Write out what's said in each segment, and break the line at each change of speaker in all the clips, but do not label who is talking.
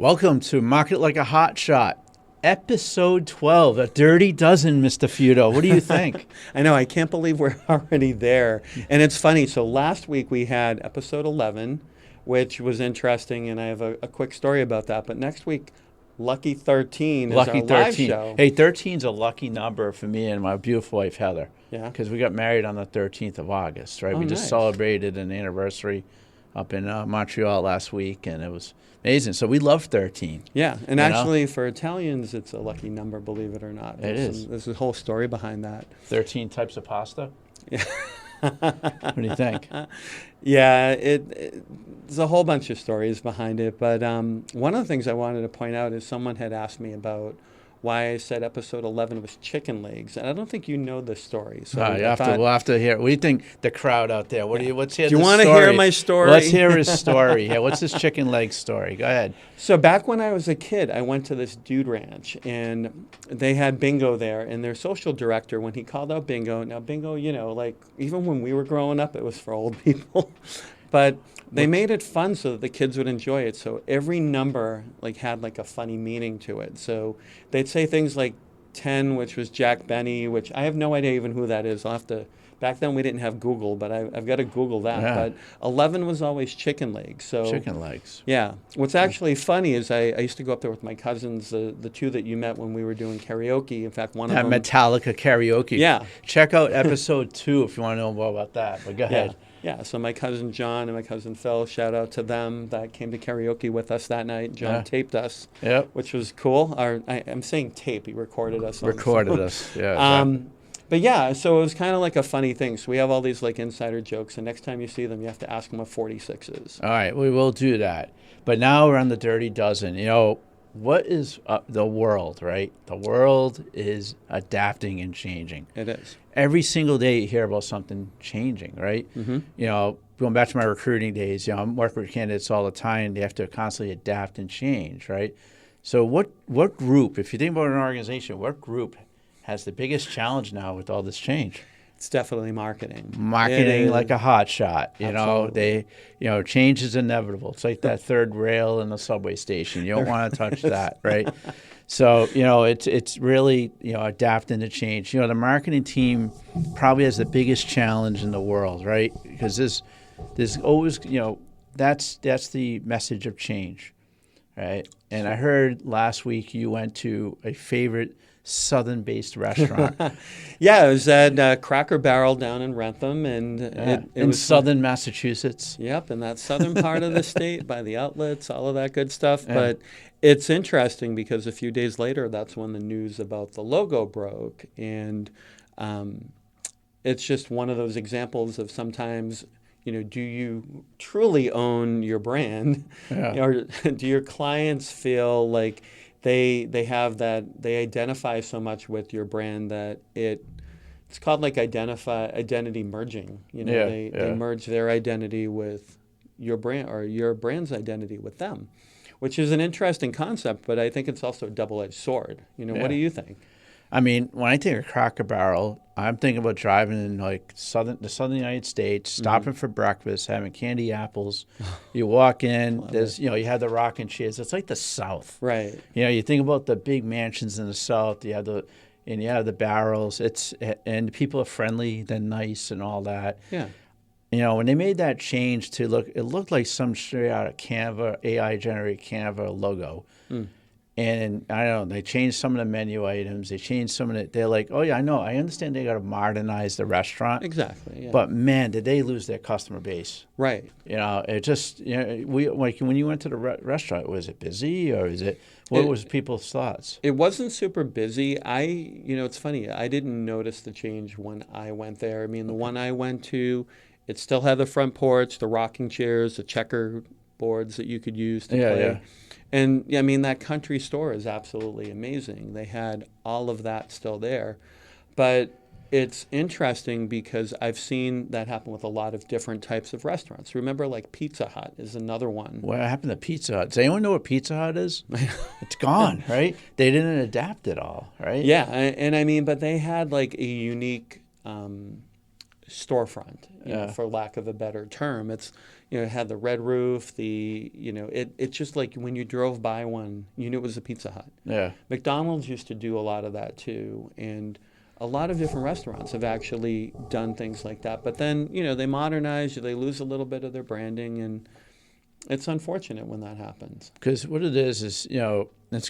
Welcome to Market Like a Hotshot, episode 12, a dirty dozen, Mr. Feudo. What do you think?
I know, I can't believe we're already there. And it's funny, so last week we had episode 11, which was interesting, and I have a quick story about that. But next week, Lucky 13 is
Lucky
our live
13.
show.
Hey, 13's a lucky number for me and my beautiful wife, Heather.
Yeah.
Because we got married on the 13th of August, right?
Oh,
We just
nice.
celebrated an anniversary up in Montreal last week, and it was amazing. So we love 13.
Yeah, and
You know?
actually for Italians, it's a lucky number, believe it or not.
It is.
There's a whole story behind that.
13 types of pasta?
Yeah.
What do you think?
Yeah, there's a whole bunch of stories behind it, but one of the things I wanted to point out is someone had asked me about why I said episode 11 was chicken legs, and I don't think you know this story. So
We'll have to hear. What do you think, the crowd out there? Let's hear.
Do you
want
to hear my story?
Let's hear his story. Yeah, what's his chicken leg story? Go ahead.
So back when I was a kid, I went to this dude ranch, and they had bingo there, and their social director, when he called out bingo, now bingo, like even when we were growing up, it was for old people, but they made it fun so that the kids would enjoy it. So every number had a funny meaning to it. So they'd say things like 10, which was Jack Benny, which I have no idea even who that is. I'll have to. Back then we didn't have Google, but I've got to Google that.
Yeah.
But 11 was always chicken legs. So
chicken legs.
Yeah. What's actually funny is I used to go up there with my cousins, the two that you met when we were doing karaoke. In fact, one of them.
Metallica karaoke.
Yeah.
Check out episode 2 if you want to know more about that. But go ahead.
Yeah, so my cousin John and my cousin Phil, shout out to them that came to karaoke with us that night. John taped us, which was cool. I'm saying tape. He recorded us.
Recorded us, yeah.
But yeah, so it was kind of like a funny thing. So we have all these insider jokes, and next time you see them, you have to ask them what 46 is.
All right, we will do that. But now we're on the dirty dozen. What is the world, right? The world is adapting and changing.
It is.
Every single day you hear about something changing, right?
Mm-hmm.
Going back to my recruiting days, I'm working with candidates all the time. They have to constantly adapt and change, right? So what group, if you think about an organization, what group has the biggest challenge now with all this change?
It's definitely marketing.
Marketing like a hot shot.
Absolutely.
Change is inevitable. It's like that third rail in the subway station. You don't want to touch that, right? So, it's really, adapting to change. The marketing team probably has the biggest challenge in the world, right? Because there's always, that's the message of change, right? And I heard last week you went to a favorite Southern-based restaurant.
Yeah, it was at Cracker Barrel down in Wrentham, and it was
southern Massachusetts.
Yep, in that southern part of the state, by the outlets, all of that good stuff. Yeah. But it's interesting because a few days later, that's when the news about the logo broke, and it's just one of those examples of sometimes, do you truly own your brand, or do your clients feel like they have that, they identify so much with your brand that it's called identity merging. They merge their identity with your brand, or your brand's identity with them, which is an interesting concept, but I think it's also a double-edged sword. What do you think?
I mean, when I think of Cracker Barrel, I'm thinking about driving in the southern United States, stopping for breakfast, having candy apples. You walk in, there's you have the rocking chairs. It's like the South,
right?
You think about the big mansions in the South. You have the barrels. And people are friendly, they're nice, and all that.
Yeah.
When they made that change it looked like some straight out of Canva, AI generated Canva logo. And I don't know, they changed some of the menu items. They changed some of it. They're like, oh, yeah, I know. I understand they got to modernize the restaurant.
Exactly, yeah.
But, man, did they lose their customer base.
Right.
It just, when you went to the restaurant, was it busy or what was people's thoughts?
It wasn't super busy. It's funny. I didn't notice the change when I went there. I mean, the one I went to, it still had the front porch, the rocking chairs, the checker boards that you could use to play. Yeah. And I mean, that country store is absolutely amazing. They had all of that still there. But it's interesting because I've seen that happen with a lot of different types of restaurants. Remember, Pizza Hut is another one.
What happened to Pizza Hut? Does anyone know what Pizza Hut is? It's gone, right? They didn't adapt it all, right?
Yeah, and I mean, but they had a unique storefront, for lack of a better term. It's, it had the red roof, it's just like when you drove by one, you knew it was a Pizza Hut.
Yeah.
McDonald's used to do a lot of that too. And a lot of different restaurants have actually done things like that. But then, they modernize, they lose a little bit of their branding, and it's unfortunate when that happens.
Because what it is, it's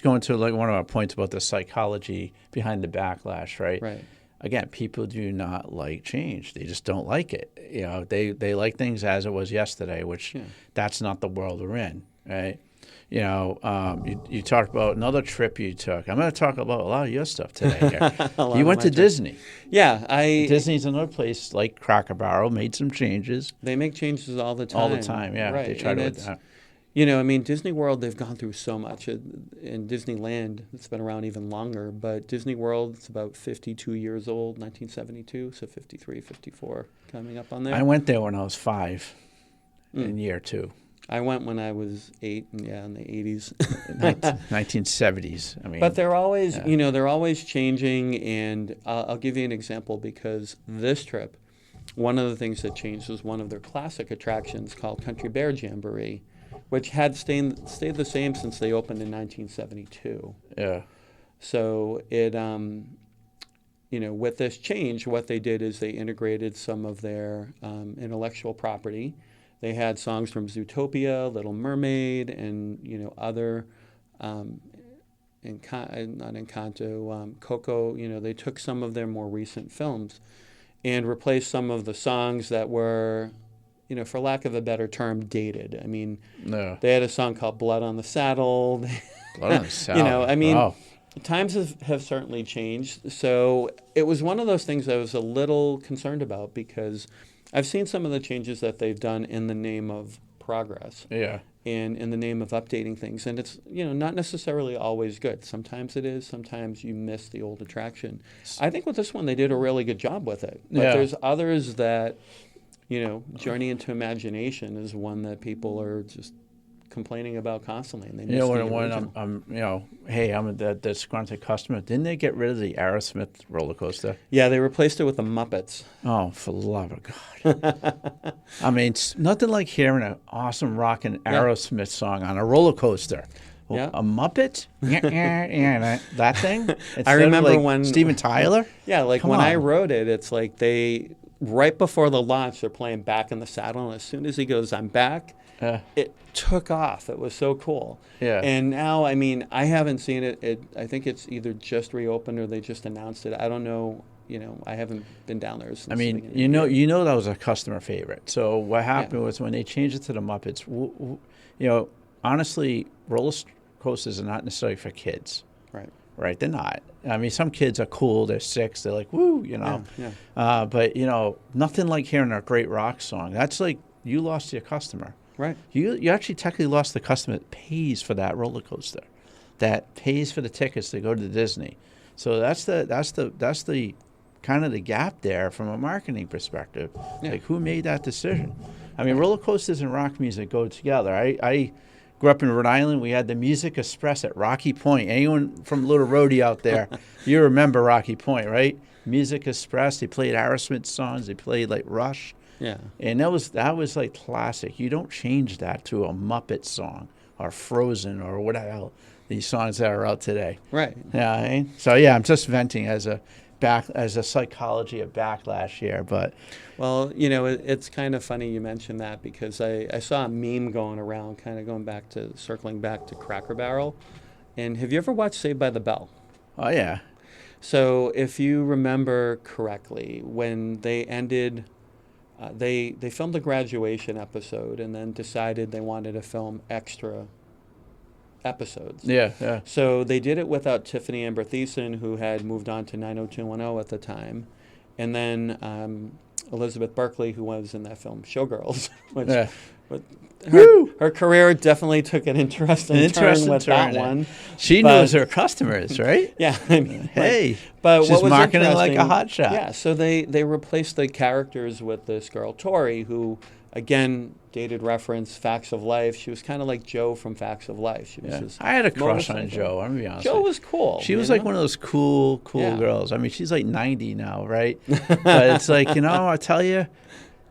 going to like one of our points about the psychology behind the backlash, right?
Right.
Again, people do not like change. They just don't like it. They like things as it was yesterday, which that's not the world we're in, right? You talked about another trip you took. I'm going to talk about a lot of your stuff today here. You went to Disney.
Yeah.
Disney's another place like Cracker Barrel, made some changes.
They make changes all the time.
All the time, yeah.
Right.
They try
and
to...
Disney World, they've gone through so much. In Disneyland, it's been around even longer. But Disney World, it's about 52 years old, 1972, so 53, 54 coming up on there.
I went there when I was 5 in year 2.
I went when I was 8, in the 80s.
1970s.
But they're always, they're always changing. And I'll give you an example, because this trip, one of the things that changed was one of their classic attractions called Country Bear Jamboree, which had stayed the same since they opened in 1972.
Yeah.
So it, with this change, what they did is they integrated some of their intellectual property. They had songs from Zootopia, Little Mermaid, and other, not Encanto, Coco. They took some of their more recent films and replaced some of the songs that were, for lack of a better term, dated. They had a song called Blood on the Saddle.
Blood on the Saddle. Wow.
Times have certainly changed. So it was one of those things I was a little concerned about, because I've seen some of the changes that they've done in the name of progress.
Yeah.
And in the name of updating things. And it's, not necessarily always good. Sometimes it is. Sometimes you miss the old attraction. I think with this one, they did a really good job with it. But there's others that... Journey into Imagination is one that people are just complaining about constantly. And they miss the original.
I'm a disgruntled customer. Didn't they get rid of the Aerosmith roller coaster?
Yeah, they replaced it with the Muppets.
Oh, for the love of God. It's nothing like hearing an awesome rockin' Aerosmith song on a roller coaster.
Yeah.
A Muppet? That thing?
I remember when...
Steven Tyler?
Yeah, I wrote it, it's like they... Right before the launch, they're playing Back in the Saddle, and as soon as he goes, I'm back, it took off. It was so cool.
Yeah.
And now, I haven't seen it. I think it's either just reopened or they just announced it. I don't know. I haven't been down there since.
That was a customer favorite. So what happened was when they changed it to the Muppets, honestly, roller coasters are not necessarily for kids.
Right.
Right, they're not. Some kids are cool. They're 6. They're like, woo,
Yeah.
But, nothing like hearing a great rock song. That's like you lost your customer.
Right.
You actually technically lost the customer that pays for that roller coaster, that pays for the tickets to go to Disney. So that's the kind of the gap there from a marketing perspective.
Yeah.
Like, who made that decision? Roller coasters and rock music go together. I grew up in Rhode Island. We had the Music Express at Rocky Point. Anyone from Little Roadie out there, you remember Rocky Point, right? Music Express. They played Aerosmith songs. They played like Rush.
Yeah.
And that was like classic. You don't change that to a Muppet song or Frozen or whatever these songs that are out today.
Right.
Yeah. So I'm just venting as a psychology of backlash here, but
well, it's kind of funny you mentioned that, because I saw a meme going around, kind of circling back to Cracker Barrel. And have you ever watched Saved by the Bell?
Oh yeah.
So if you remember correctly, when they ended, they filmed the graduation episode and then decided they wanted to film extra episodes.
Yeah.
So they did it without Tiffany Amber Thiessen, who had moved on to 90210 at the time, and then Elizabeth Berkley, who was in that film Showgirls. Her career definitely took an interesting turn with that one.
She knows her customers, right?
Yeah.
Hey,
but
she's
what was
marketing like a hotshot.
Yeah, so they replaced the characters with this girl, Tori, who again, dated reference, Facts of Life. She was kind of like Joe from Facts of Life. She was this
I had a crush on
motorcycle.
Joe. I'm gonna be honest.
Joe
with you.
was cool.
She was
you
like
know?
one of those cool
Yeah.
girls. I mean, she's like 90 now, right? But it's like, I tell you,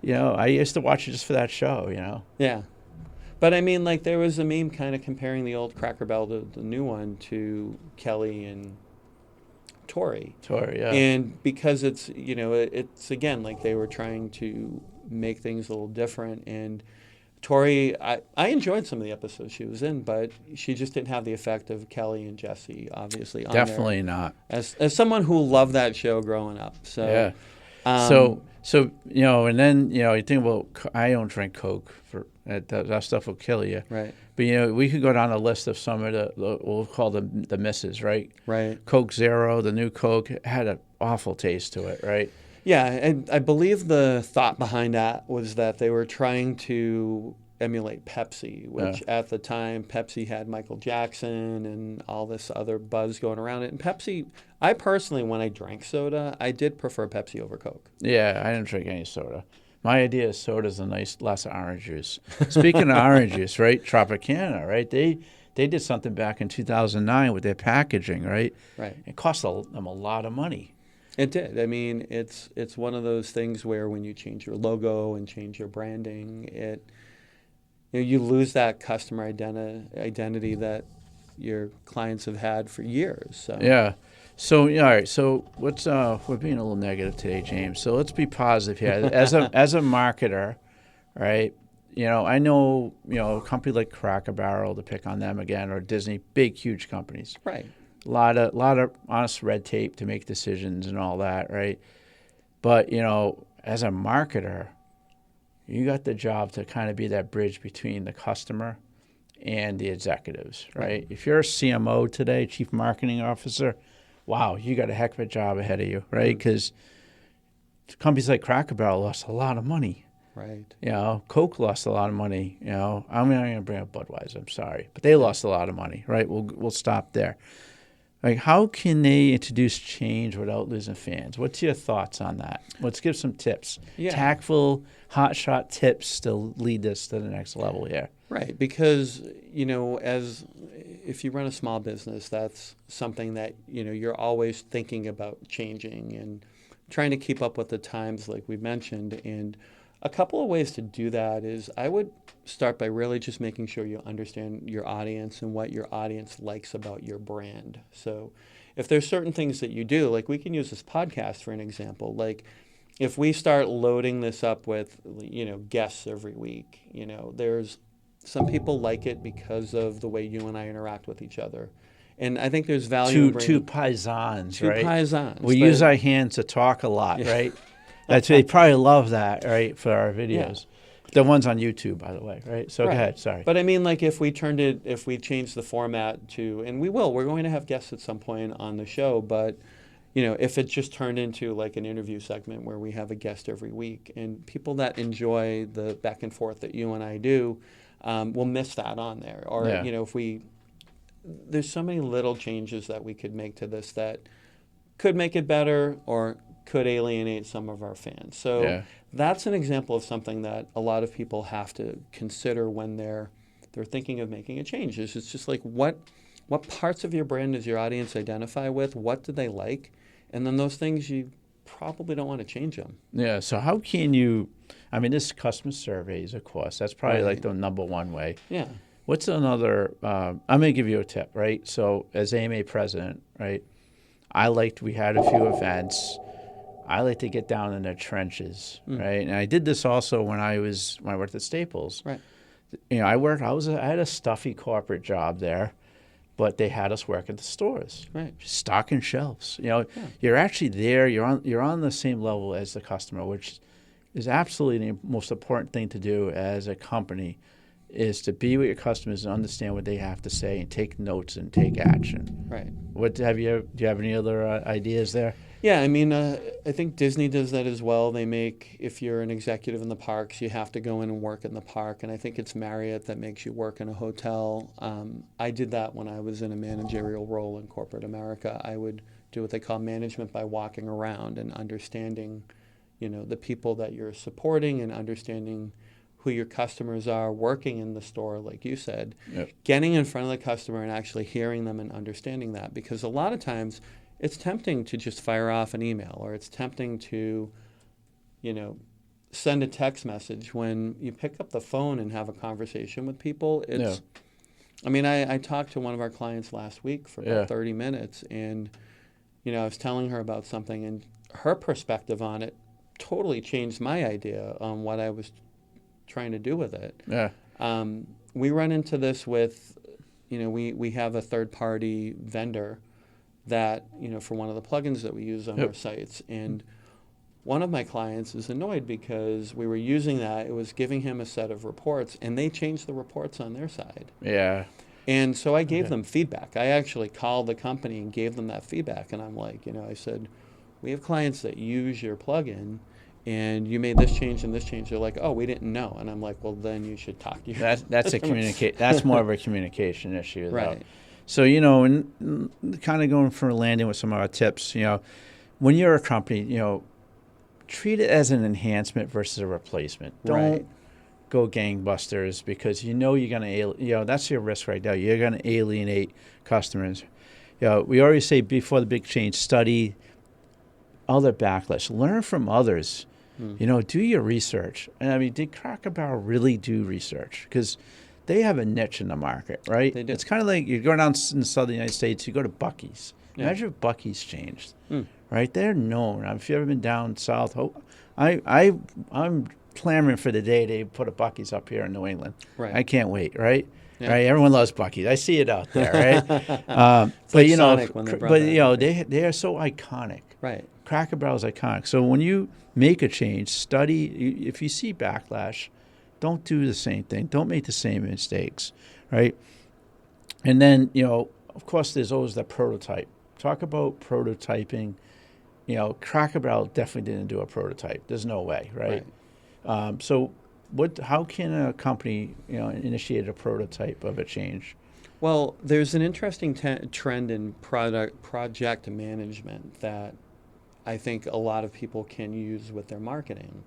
I used to watch it just for that show,
Yeah. But I mean, like, there was a meme kind of comparing the old Cracker Barrel to the new one to Kelly and Tori.
Tori, yeah.
And because it's, it's again, like they were trying to make things a little different. And Tori, I enjoyed some of the episodes she was in, but she just didn't have the effect of Kelly and Jesse, obviously.
Definitely not.
As someone who loved that show growing up. So,
yeah. So and then, you think about, I don't drink Coke. That stuff will kill you.
Right.
But, we could go down a list of some of the we'll call them the misses, right?
Right.
Coke Zero, the new Coke, had an awful taste to it, right?
Yeah, and I believe the thought behind that was that they were trying to emulate Pepsi, which at the time Pepsi had Michael Jackson and all this other buzz going around it. And Pepsi, I personally, when I drank soda, I did prefer Pepsi over Coke.
Yeah, I didn't drink any soda. My idea is soda's a nice glass of orange juice. Speaking of orange juice, right? Tropicana, right? They did something back in 2009 with their packaging, right?
Right.
It cost them a lot of money.
It did. I mean, it's one of those things where when you change your logo and change your branding, you lose that customer identity that your clients have had for years. So.
Yeah. So all right. So let's we're being a little negative today, James. So let's be positive here. As a marketer, right? I know a company like Cracker Barrel, to pick on them again, or Disney, big huge companies.
Right.
A lot of honest red tape to make decisions and all that, right? But as a marketer, you got the job to kind of be that bridge between the customer and the executives, right? If you're a CMO today, Chief Marketing Officer, wow, you got a heck of a job ahead of you, right? Because companies like Cracker Barrel lost a lot of money.
Right.
Coke lost a lot of money. I'm not going to bring up Budweiser. I'm sorry, but they lost a lot of money, right? We'll stop there. Like, how can they introduce change without losing fans? What's your thoughts on that? Let's give some tips.
Yeah.
Tactful, hotshot tips to lead us to the next level here.
Right, because if you run a small business, that's something that you're always thinking about changing and trying to keep up with the times, like we mentioned. And a couple of ways to do that is I would start by really just making sure you understand your audience and what your audience likes about your brand. So if there's certain things that you do, like we can use this podcast for an example, like if we start loading this up with, guests every week, there's some people like it because of the way you and I interact with each other. And I think there's value in
Two paisans, right?
Two paisans.
We use our hands to talk a lot, right? They probably love that, right, for our videos. Yeah. The ones on YouTube, by the way, right? So Go ahead, sorry.
But I mean, like if we changed the format to, and we're going to have guests at some point on the show, but if it just turned into like an interview segment where we have a guest every week, and people that enjoy the back and forth that you and I do, will miss that on there. Or, there's so many little changes that we could make to this that could make it better or could alienate some of our fans. So that's an example of something that a lot of people have to consider when they're thinking of making a change. It's just like what parts of your brand does your audience identify with? What do they like? And then those things you probably don't want to change them.
Yeah, so how can you, this customer surveys, of course, that's probably like the number one way.
Yeah.
What's another, I'm going to give you a tip, right? So as AMA president, right, we had a few events. I like to get down in the trenches, right? And I did this also when I worked at Staples.
Right.
I had a stuffy corporate job there, but they had us work at the stores,
right?
Stocking shelves. You're actually there. You're on the same level as the customer, which is absolutely the most important thing to do as a company, is to be with your customers and understand what they have to say and take notes and take action.
Right.
Do you have any other ideas there?
Yeah, I think Disney does that as well. If you're an executive in the parks, you have to go in and work in the park. And I think it's Marriott that makes you work in a hotel. I did that when I was in a managerial role in corporate America. I would do what they call management by walking around and understanding, the people that you're supporting and understanding who your customers are working in the store, like you said,
Yep.
getting in front of the customer and actually hearing them and understanding that. Because a lot of times it's tempting to just fire off an email, or it's tempting to, send a text message. When you pick up the phone and have a conversation with people, it's, I mean, I talked to one of our clients last week for about 30 minutes, and, I was telling her about something, and her perspective on it totally changed my idea on what I was trying to do with it.
Yeah.
We run into this with, we have a third-party vendor that, for one of the plugins that we use on our sites. And one of my clients is annoyed because we were using that. It was giving him a set of reports, and they changed the reports on their side.
Yeah.
And so I gave them feedback. I actually called the company and gave them that feedback. And I'm like, I said, we have clients that use your plugin, and you made this change and this change. They're like, oh, we didn't know. And I'm like, well, then you should talk to your
That's more of a communication issue, though.
Right.
So, and kind of going for landing with some of our tips, when you're a company, treat it as an enhancement versus a replacement. Don't go gangbusters, because you're going to, that's your risk right now. You're going to alienate customers. We always say before the big change, study other backlash, learn from others. Do your research. And I mean, did Cracker Barrel really do research? Because they have a niche in the market, right?
They do.
It's kind of like you go down in the southern United States, you go to Buc-ee's.
Yeah.
Imagine if Buc-ee's changed, right? They're known. If you've ever been down south, I'm clamoring for the day they put a Buc-ee's up here in New England.
Right.
I can't wait, right?
Yeah.
Right? Everyone loves Buc-ee's. I see it out there, right?
It's like Sonic when they brought that.
they are so iconic.
Right.
Cracker Barrel is iconic. So when you make a change, study. If you see backlash, don't do the same thing. Don't make the same mistakes, right? And then, of course, there's always the prototype. Talk about prototyping. Cracker Barrel definitely didn't do a prototype. There's no way, right? So how can a company, initiate a prototype of a change?
Well, there's an interesting trend in project management that I think a lot of people can use with their marketing.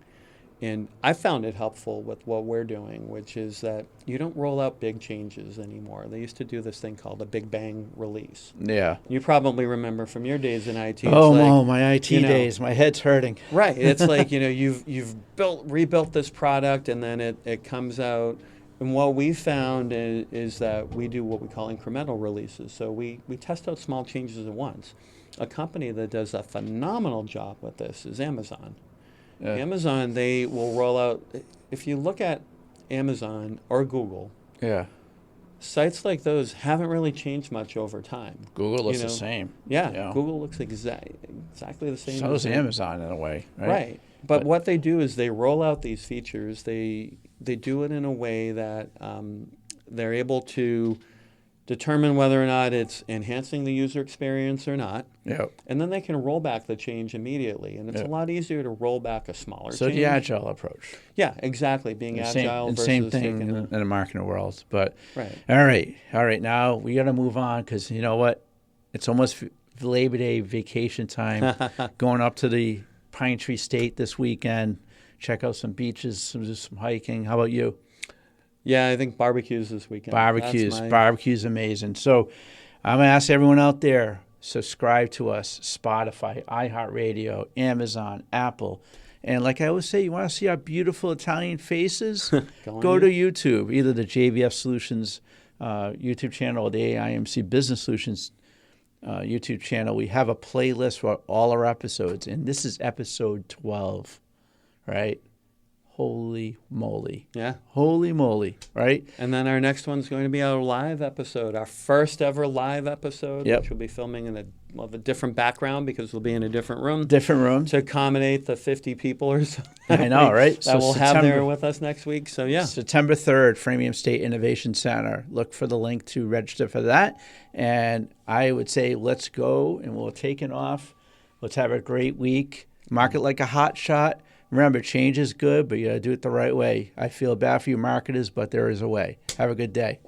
And I found it helpful with what we're doing, which is that you don't roll out big changes anymore. They used to do this thing called a Big Bang release.
Yeah.
You probably remember from your days in IT.
My IT days. My head's hurting.
Right. It's like, you've rebuilt this product, and then it comes out. And what we found is that we do what we call incremental releases. So we test out small changes at once. A company that does a phenomenal job with this is Amazon. Amazon, they will roll out, if you look at Amazon or Google, sites like those haven't really changed much over time.
Google looks the same.
Yeah, Google looks exactly the same.
So does Amazon in a way, right?
Right. But what they do is they roll out these features. They do it in a way that they're able to determine whether or not it's enhancing the user experience or not.
Yep.
And then they can roll back the change immediately. And it's a lot easier to roll back a smaller change.
So the agile approach.
Yeah, exactly. Being agile versus
same thing in the marketing world. But all right. Now we got to move on, because you know what? It's almost Labor Day vacation time. Going up to the Pine Tree State this weekend. Check out some beaches, do some hiking. How about you?
Yeah, I think barbecues this weekend.
Barbecues amazing. So I'm going to ask everyone out there, subscribe to us, Spotify, iHeartRadio, Amazon, Apple. And like I always say, you want to see our beautiful Italian faces? Go to YouTube, either the JVF Solutions YouTube channel or the AIMC Business Solutions YouTube channel. We have a playlist for all our episodes, and this is episode 12, right? Holy moly.
Yeah.
Holy moly, right?
And then our next one's going to be our live episode, our first ever live episode, which we'll be filming in a different background, because we'll be in a different room. To accommodate the 50 people or so.
I know, right?
That we'll have there with us next week. So, yeah.
September 3rd, Framingham State Innovation Center. Look for the link to register for that. And I would say let's go, and we'll take it off. Let's have a great week. Market like a hot shot. Remember, change is good, but you got to do it the right way. I feel bad for you marketers, but there is a way. Have a good day.